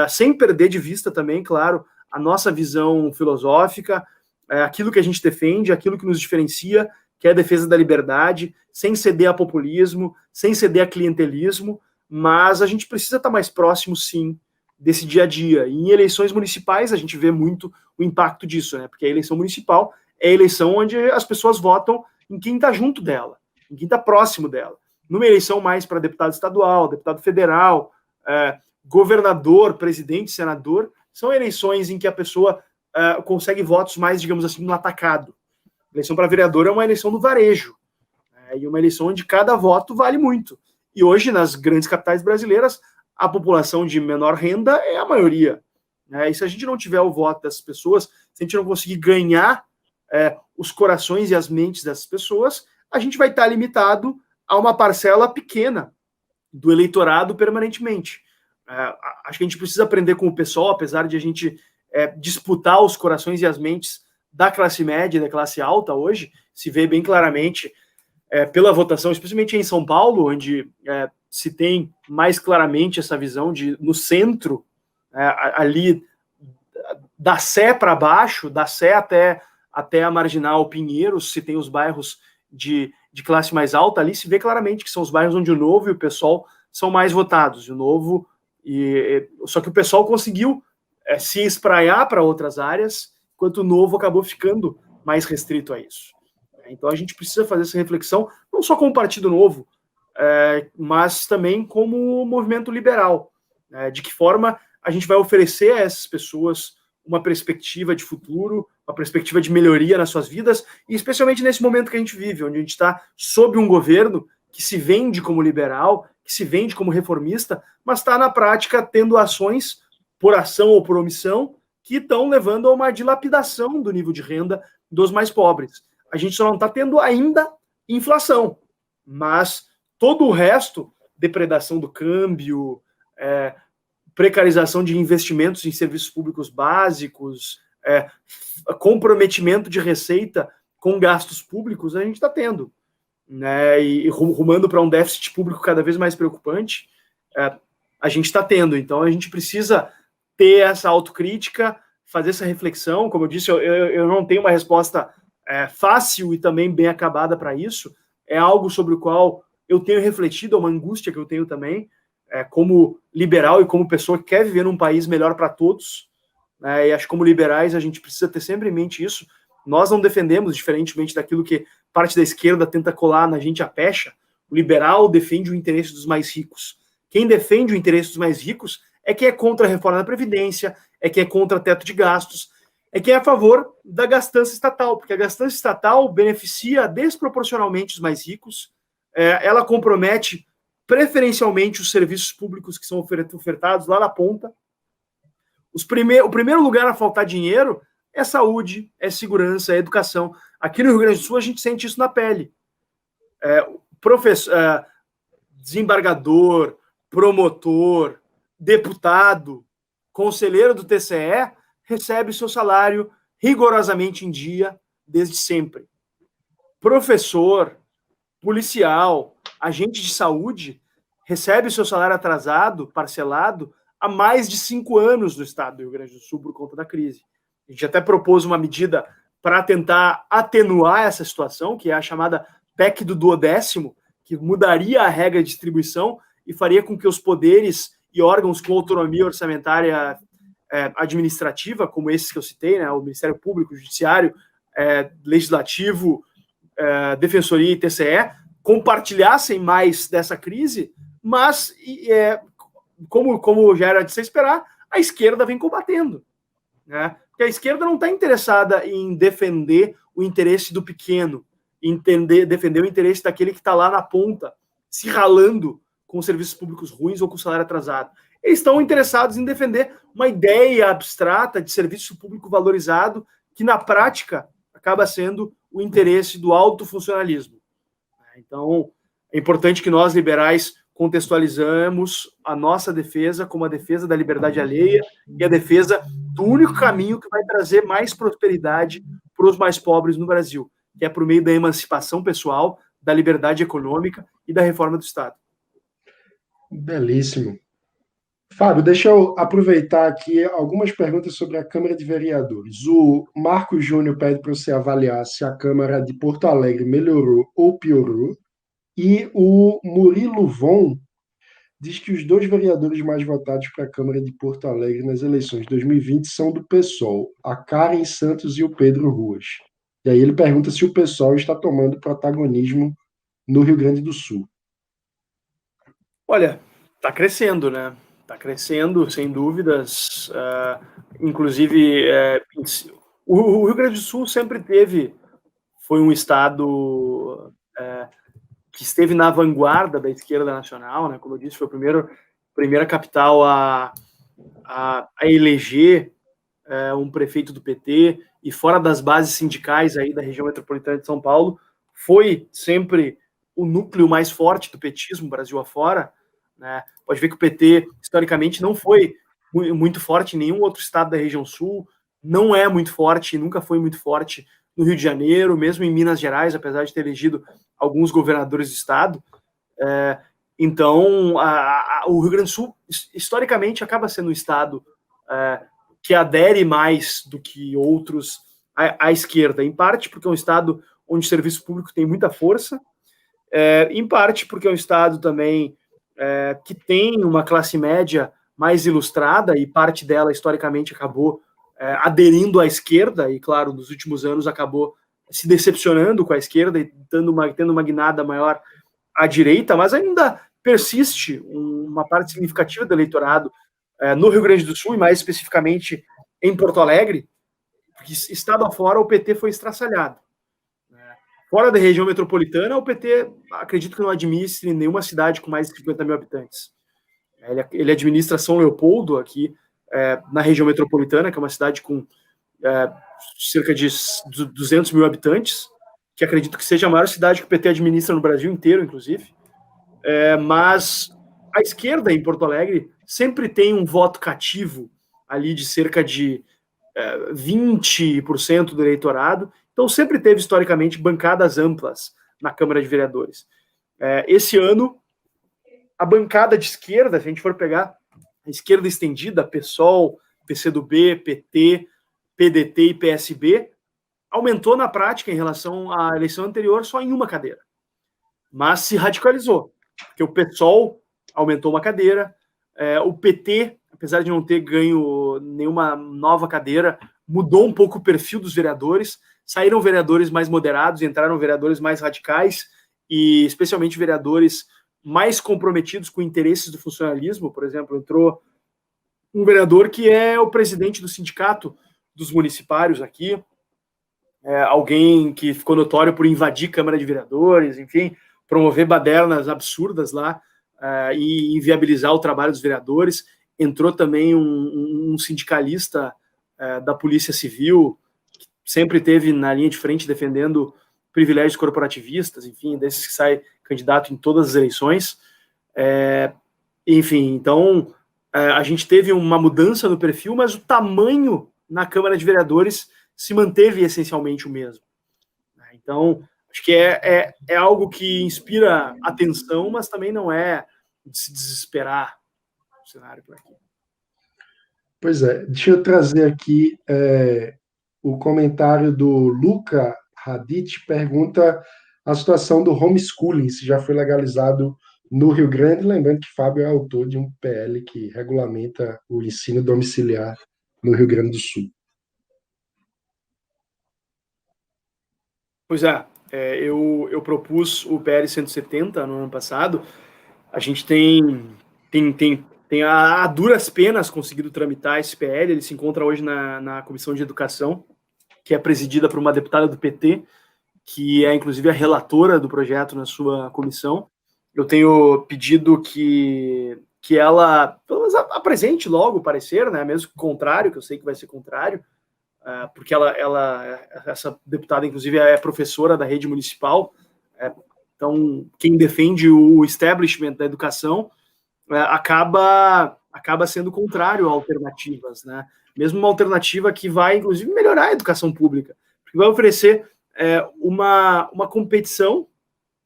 sem perder de vista também, claro, a nossa visão filosófica, aquilo que a gente defende, aquilo que nos diferencia, que é a defesa da liberdade, sem ceder a populismo, sem ceder a clientelismo, mas a gente precisa estar mais próximo, sim, desse dia a dia. E em eleições municipais a gente vê muito o impacto disso, né? Porque a eleição municipal é a eleição onde as pessoas votam em quem está junto dela, em quem está próximo dela. Numa eleição mais para deputado estadual, deputado federal, governador, presidente, senador, são eleições em que a pessoa consegue votos mais, digamos assim, no atacado. A eleição para vereador é uma eleição do varejo, e uma eleição onde cada voto vale muito. E hoje, nas grandes capitais brasileiras, a população de menor renda é a maioria. E se a gente não tiver o voto dessas pessoas, se a gente não conseguir ganhar os corações e as mentes dessas pessoas, a gente vai estar limitado a uma parcela pequena do eleitorado permanentemente. Acho que a gente precisa aprender com o PSOL, apesar de a gente disputar os corações e as mentes da classe média e da classe alta hoje, se vê bem claramente pela votação, especialmente em São Paulo, onde se tem mais claramente essa visão de, no centro, ali da Sé para baixo, da Sé até a Marginal Pinheiros, se tem os bairros de classe mais alta, ali se vê claramente que são os bairros onde o Novo e o PSOL são mais votados. E o Novo, só que o PSOL conseguiu se espraiar para outras áreas, enquanto o Novo acabou ficando mais restrito a isso. Então a gente precisa fazer essa reflexão, não só como Partido Novo, mas também como movimento liberal. De que forma a gente vai oferecer a essas pessoas uma perspectiva de futuro, uma perspectiva de melhoria nas suas vidas, e especialmente nesse momento que a gente vive, onde a gente está sob um governo que se vende como liberal, que se vende como reformista, mas está na prática tendo ações, por ação ou por omissão, que estão levando a uma dilapidação do nível de renda dos mais pobres. A gente só não está tendo ainda inflação, mas todo o resto, depredação do câmbio, precarização de investimentos em serviços públicos básicos, comprometimento de receita com gastos públicos, a gente está tendo. E rumando para um déficit público cada vez mais preocupante, a gente está tendo. Então, a gente precisa ter essa autocrítica, fazer essa reflexão. Como eu disse, eu não tenho uma resposta fácil e também bem acabada para isso. É algo sobre o qual eu tenho refletido, é uma angústia que eu tenho também, como liberal e como pessoa que quer viver num país melhor para todos. E acho que como liberais a gente precisa ter sempre em mente isso. Nós não defendemos, diferentemente daquilo que parte da esquerda tenta colar na gente a pecha, o liberal defende o interesse dos mais ricos. Quem defende o interesse dos mais ricos é quem é contra a reforma da Previdência, é quem é contra teto de gastos, é quem é a favor da gastança estatal, porque a gastança estatal beneficia desproporcionalmente os mais ricos, ela compromete preferencialmente os serviços públicos que são ofertados lá na ponta. O primeiro lugar a faltar dinheiro é saúde, é segurança, é educação. Aqui no Rio Grande do Sul a gente sente isso na pele. Desembargador, promotor, deputado, conselheiro do TCE recebe seu salário rigorosamente em dia desde sempre. Professor, policial, agente de saúde recebe seu salário atrasado, parcelado, há mais de 5 anos no estado do Rio Grande do Sul por conta da crise. A gente até propôs uma medida para tentar atenuar essa situação, que é a chamada PEC do 12º, que mudaria a regra de distribuição e faria com que os poderes e órgãos com autonomia orçamentária administrativa, como esses que eu citei, né, o Ministério Público, o Judiciário, Legislativo, Defensoria e TCE, compartilhassem mais dessa crise, mas, como já era de se esperar, a esquerda vem combatendo, né? Porque a esquerda não está interessada em defender o interesse do pequeno, defender o interesse daquele que está lá na ponta, se ralando com serviços públicos ruins ou com salário atrasado. Eles estão interessados em defender uma ideia abstrata de serviço público valorizado, que na prática acaba sendo o interesse do autofuncionalismo. Então, é importante que nós, liberais, contextualizamos a nossa defesa como a defesa da liberdade alheia e a defesa do único caminho que vai trazer mais prosperidade para os mais pobres no Brasil, que é por meio da emancipação pessoal, da liberdade econômica e da reforma do Estado. Belíssimo. Fábio, deixa eu aproveitar aqui algumas perguntas sobre a Câmara de Vereadores. O Marcos Júnior pede para você avaliar se a Câmara de Porto Alegre melhorou ou piorou. E o Murilo Von diz que os 2 vereadores mais votados para a Câmara de Porto Alegre nas eleições de 2020 são do PSOL, a Karen Santos e o Pedro Ruas. E aí ele pergunta se o PSOL está tomando protagonismo no Rio Grande do Sul. Olha, está crescendo, né? Está crescendo, sem dúvidas. Inclusive, o Rio Grande do Sul sempre foi um estado que esteve na vanguarda da esquerda nacional, né? Como eu disse, foi a primeira capital a eleger um prefeito do PT, e fora das bases sindicais aí da região metropolitana de São Paulo, foi sempre o núcleo mais forte do petismo, Brasil afora, né? Pode ver que o PT, historicamente, não foi muito forte em nenhum outro estado da região sul, não é muito forte, nunca foi muito forte no Rio de Janeiro, mesmo em Minas Gerais, apesar de ter elegido alguns governadores do estado. Então, o Rio Grande do Sul, historicamente, acaba sendo um estado que adere mais do que outros à esquerda, em parte porque é um estado onde o serviço público tem muita força, em parte porque é um estado também que tem uma classe média mais ilustrada, e parte dela, historicamente, acabou aderindo à esquerda, e, claro, nos últimos anos acabou se decepcionando com a esquerda e tendo uma guinada maior à direita, mas ainda persiste uma parte significativa do eleitorado no Rio Grande do Sul, e mais especificamente em Porto Alegre, porque estado afora o PT foi estraçalhado. Fora da região metropolitana, o PT, acredito que não administre nenhuma cidade com mais de 50 mil habitantes. Ele administra São Leopoldo, aqui na região metropolitana, que é uma cidade com cerca de 200 mil habitantes, que acredito que seja a maior cidade que o PT administra no Brasil inteiro, inclusive. Mas a esquerda em Porto Alegre sempre tem um voto cativo ali de cerca de 20% do eleitorado. Então sempre teve, historicamente, bancadas amplas na Câmara de Vereadores. Esse ano, a bancada de esquerda, se a gente for pegar a esquerda estendida, PSOL, PCdoB, PT, PDT e PSB, aumentou na prática em relação à eleição anterior só em uma cadeira. Mas se radicalizou, porque o PSOL aumentou uma cadeira, o PT, apesar de não ter ganho nenhuma nova cadeira, mudou um pouco o perfil dos vereadores, saíram vereadores mais moderados, entraram vereadores mais radicais, e especialmente vereadores mais comprometidos com interesses do funcionalismo. Por exemplo, entrou um vereador que é o presidente do sindicato dos municipários aqui, alguém que ficou notório por invadir Câmara de Vereadores, enfim, promover badernas absurdas lá e inviabilizar o trabalho dos vereadores. Entrou também um sindicalista da Polícia Civil, que sempre esteve na linha de frente defendendo privilégios corporativistas, enfim, desses que sai candidato em todas as eleições. Enfim, então a gente teve uma mudança no perfil, mas o tamanho na Câmara de Vereadores se manteve essencialmente o mesmo. Então, acho que é algo que inspira atenção, mas também não é de se desesperar o cenário por aqui. Pois é, deixa eu trazer aqui o comentário do Luca Radit, pergunta a situação do homeschooling, se já foi legalizado no Rio Grande, lembrando que Fábio é autor de um PL que regulamenta o ensino domiciliar no Rio Grande do Sul. Pois eu propus o PL 170 no ano passado. A gente tem a duras penas conseguido tramitar esse PL. Ele se encontra hoje na Comissão de Educação, que é presidida por uma deputada do PT, que é inclusive a relatora do projeto na sua comissão. Eu tenho pedido que ela, pelo menos, apresente logo o parecer, né, mesmo contrário, que eu sei que vai ser contrário, porque essa deputada, inclusive, é professora da rede municipal. Então, quem defende o establishment da educação acaba sendo contrário a alternativas, né? Mesmo uma alternativa que vai, inclusive, melhorar a educação pública, porque vai oferecer uma competição,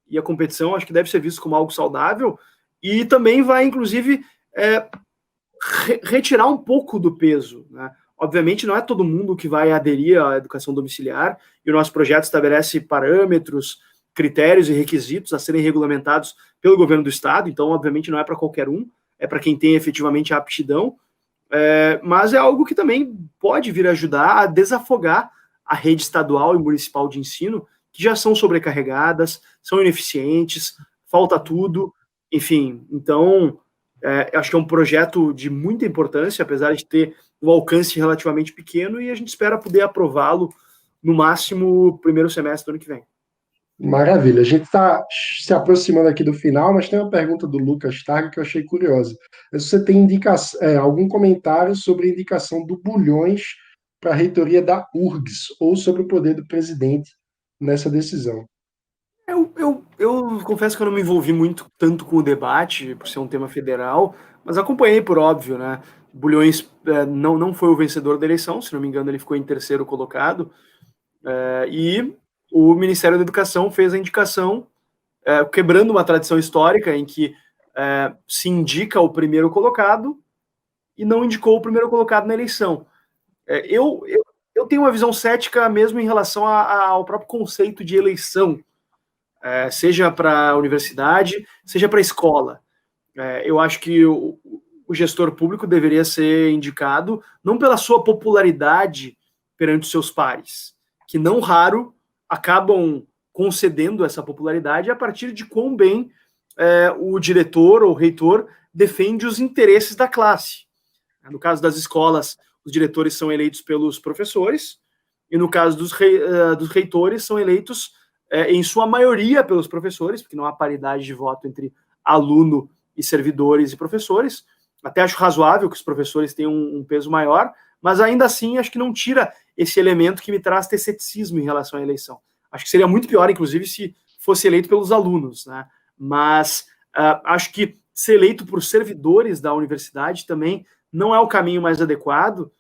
e a competição acho que deve ser vista como algo saudável, e também vai, inclusive, retirar um pouco do peso, né? Obviamente, não é todo mundo que vai aderir à educação domiciliar, e o nosso projeto estabelece parâmetros, critérios e requisitos a serem regulamentados pelo governo do estado, então, obviamente, não é para qualquer um, é para quem tem efetivamente a aptidão, mas é algo que também pode vir a ajudar a desafogar a rede estadual e municipal de ensino, que já são sobrecarregadas, são ineficientes, falta tudo, enfim. Então, acho que é um projeto de muita importância, apesar de ter um alcance relativamente pequeno, e a gente espera poder aprová-lo no máximo primeiro semestre do ano que vem. Maravilha. A gente está se aproximando aqui do final, mas tem uma pergunta do Lucas Targa que eu achei curiosa. Você tem algum comentário sobre a indicação do Bulhões para a reitoria da URGS ou sobre o poder do presidente nessa decisão? Eu confesso que eu não me envolvi tanto com o debate, por ser um tema federal, mas acompanhei por óbvio, né? Bulhões não foi o vencedor da eleição, se não me engano ele ficou em terceiro colocado, e o Ministério da Educação fez a indicação, quebrando uma tradição histórica em que se indica o primeiro colocado e não indicou o primeiro colocado na eleição. Eu tenho uma visão cética mesmo em relação ao próprio conceito de eleição, seja para a universidade, seja para a escola. Eu acho que o gestor público deveria ser indicado não pela sua popularidade perante os seus pares, que não raro acabam concedendo essa popularidade a partir de quão bem o diretor ou reitor defende os interesses da classe. No caso das escolas, os diretores são eleitos pelos professores, e no caso dos reitores, são eleitos em sua maioria pelos professores, porque não há paridade de voto entre aluno e servidores e professores. Até acho razoável que os professores tenham um peso maior, mas ainda assim acho que não tira esse elemento que me traz ter ceticismo em relação à eleição. Acho que seria muito pior, inclusive, se fosse eleito pelos alunos, né? Mas acho que ser eleito por servidores da universidade também não é o caminho mais adequado.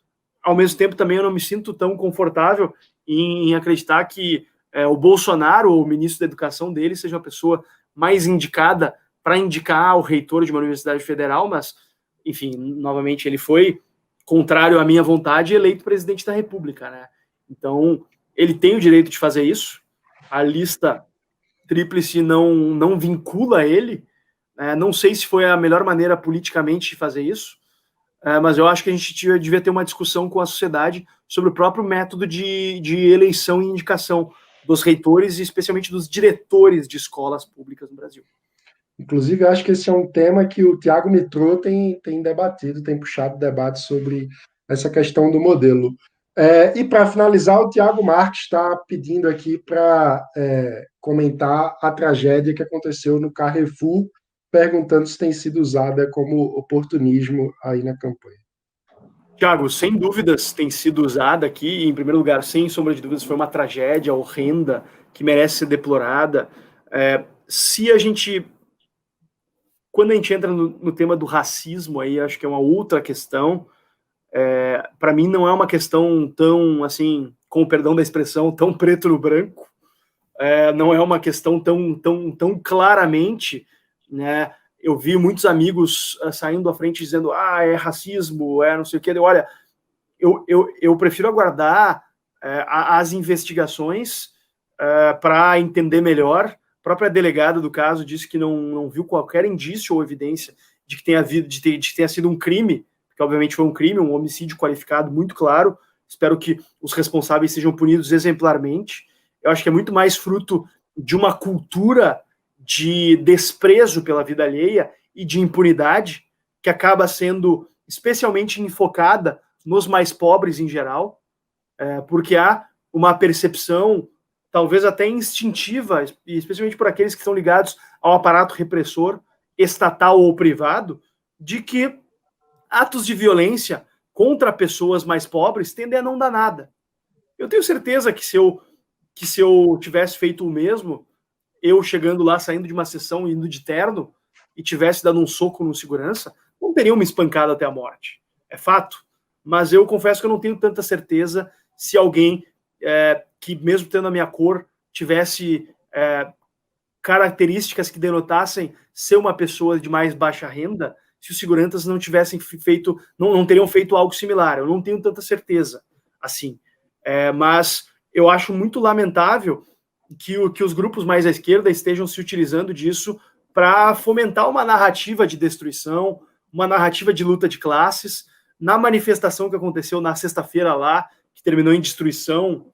Ao mesmo tempo, também eu não me sinto tão confortável em acreditar que o Bolsonaro, ou o ministro da Educação dele, seja uma pessoa mais indicada para indicar o reitor de uma universidade federal, mas, enfim, novamente, ele foi contrário à minha vontade, eleito presidente da República, né? Então, ele tem o direito de fazer isso. A lista tríplice não vincula ele. Não sei se foi a melhor maneira politicamente de fazer isso, mas eu acho que a gente devia ter uma discussão com a sociedade sobre o próprio método de eleição e indicação dos reitores e especialmente dos diretores de escolas públicas no Brasil. Inclusive, acho que esse é um tema que o Tiago Mitrô tem debatido, tem puxado debate sobre essa questão do modelo. E para finalizar, o Tiago Marques está pedindo aqui para comentar a tragédia que aconteceu no Carrefour, perguntando se tem sido usada como oportunismo aí na campanha. Tiago, sem dúvidas tem sido usada aqui, em primeiro lugar, sem sombra de dúvidas, foi uma tragédia horrenda que merece ser deplorada. Quando a gente entra no tema do racismo, aí acho que é uma outra questão. Para mim não é uma questão tão, assim, com o perdão da expressão, tão preto no branco. Não é uma questão tão claramente, né? Eu vi muitos amigos saindo à frente dizendo, é racismo, não sei o quê. Olha, eu prefiro aguardar as investigações para entender melhor. A própria delegada do caso disse que não viu qualquer indício ou evidência de que tenha sido um crime, que obviamente foi um crime, um homicídio qualificado muito claro. Espero que os responsáveis sejam punidos exemplarmente. Eu acho que é muito mais fruto de uma cultura de desprezo pela vida alheia e de impunidade, que acaba sendo especialmente enfocada nos mais pobres em geral, porque há uma percepção, talvez até instintiva, especialmente por aqueles que estão ligados ao aparato repressor, estatal ou privado, de que atos de violência contra pessoas mais pobres tendem a não dar nada. Eu tenho certeza que se eu tivesse feito o mesmo, eu chegando lá, saindo de uma sessão, indo de terno, e tivesse dado um soco no segurança, não teriam me espancado até a morte. É fato. Mas eu confesso que eu não tenho tanta certeza se alguém que, mesmo tendo a minha cor, tivesse características que denotassem ser uma pessoa de mais baixa renda, se os seguranças não tivessem feito, não teriam feito algo similar. Eu não tenho tanta certeza assim. Mas eu acho muito lamentável que os grupos mais à esquerda estejam se utilizando disso para fomentar uma narrativa de destruição, uma narrativa de luta de classes. Na manifestação que aconteceu na sexta-feira lá, que terminou em destruição,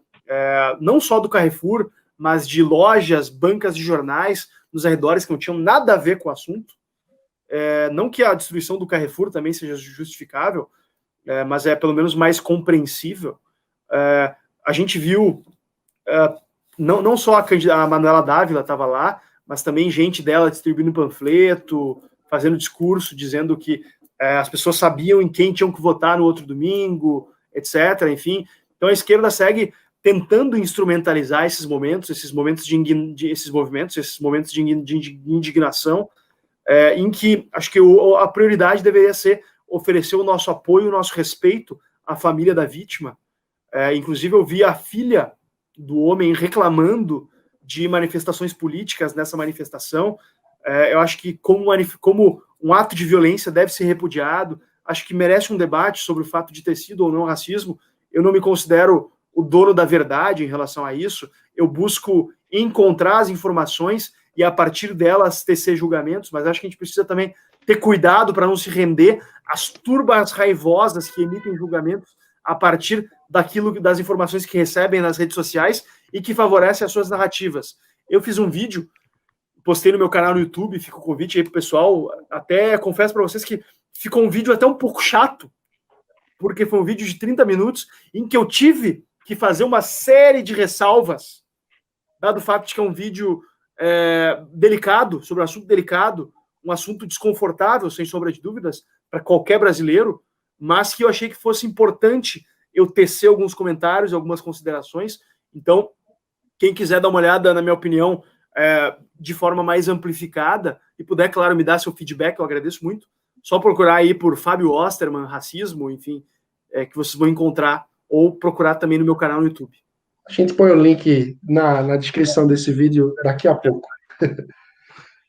não só do Carrefour, mas de lojas, bancas de jornais nos arredores que não tinham nada a ver com o assunto. Não que a destruição do Carrefour também seja justificável, mas é pelo menos mais compreensível. A gente viu, não só a Manuela Dávila estava lá, mas também gente dela distribuindo panfleto, fazendo discurso, dizendo que as pessoas sabiam em quem tinham que votar no outro domingo, etc. Enfim, então a esquerda segue tentando instrumentalizar esses movimentos de indignação, em que acho que a prioridade deveria ser oferecer o nosso apoio, o nosso respeito à família da vítima. Inclusive, eu vi a filha do homem reclamando de manifestações políticas nessa manifestação. Eu acho que como um ato de violência deve ser repudiado, acho que merece um debate sobre o fato de ter sido ou não racismo. Eu não me considero o dono da verdade em relação a isso. Eu busco encontrar as informações e, a partir delas, tecer julgamentos, mas acho que a gente precisa também ter cuidado para não se render às turbas raivosas que emitem julgamentos a partir das informações que recebem nas redes sociais e que favorecem as suas narrativas. Eu fiz um vídeo, postei no meu canal no YouTube, fica o convite aí pro pessoal, até confesso para vocês que ficou um vídeo até um pouco chato, porque foi um vídeo de 30 minutos em que eu tive que fazer uma série de ressalvas, dado o fato de que é um vídeo delicado, sobre um assunto delicado, um assunto desconfortável, sem sombra de dúvidas, para qualquer brasileiro, mas que eu achei que fosse importante eu tecer alguns comentários, algumas considerações. Então, quem quiser dar uma olhada, na minha opinião, de forma mais amplificada, e puder, claro, me dar seu feedback, eu agradeço muito. Só procurar aí por Fábio Osterman, racismo, enfim, que vocês vão encontrar, ou procurar também no meu canal no YouTube. A gente põe o link na descrição desse vídeo daqui a pouco.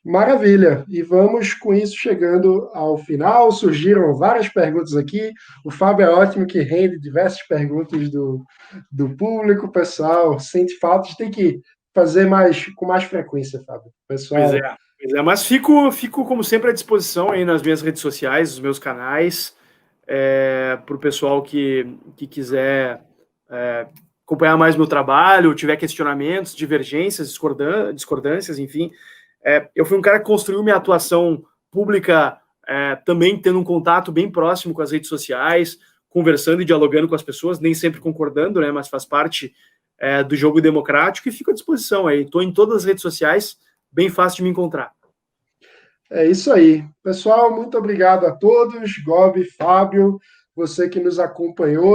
Maravilha! E vamos com isso chegando ao final. Surgiram várias perguntas aqui. O Fábio é ótimo, que rende diversas perguntas do público. Pessoal, sente falta, a gente tem que fazer com mais frequência, Fábio. Pessoal... Pois é, mas fico, como sempre, à disposição aí nas minhas redes sociais, nos meus canais, para o pessoal que quiser acompanhar mais meu trabalho, tiver questionamentos, divergências, discordâncias, enfim. Eu fui um cara que construiu minha atuação pública também tendo um contato bem próximo com as redes sociais, conversando e dialogando com as pessoas, nem sempre concordando, né, mas faz parte do jogo democrático, e fico à disposição aí. Estou em todas as redes sociais, bem fácil de me encontrar. É isso aí. Pessoal, muito obrigado a todos. Gobi, Fábio, você que nos acompanhou.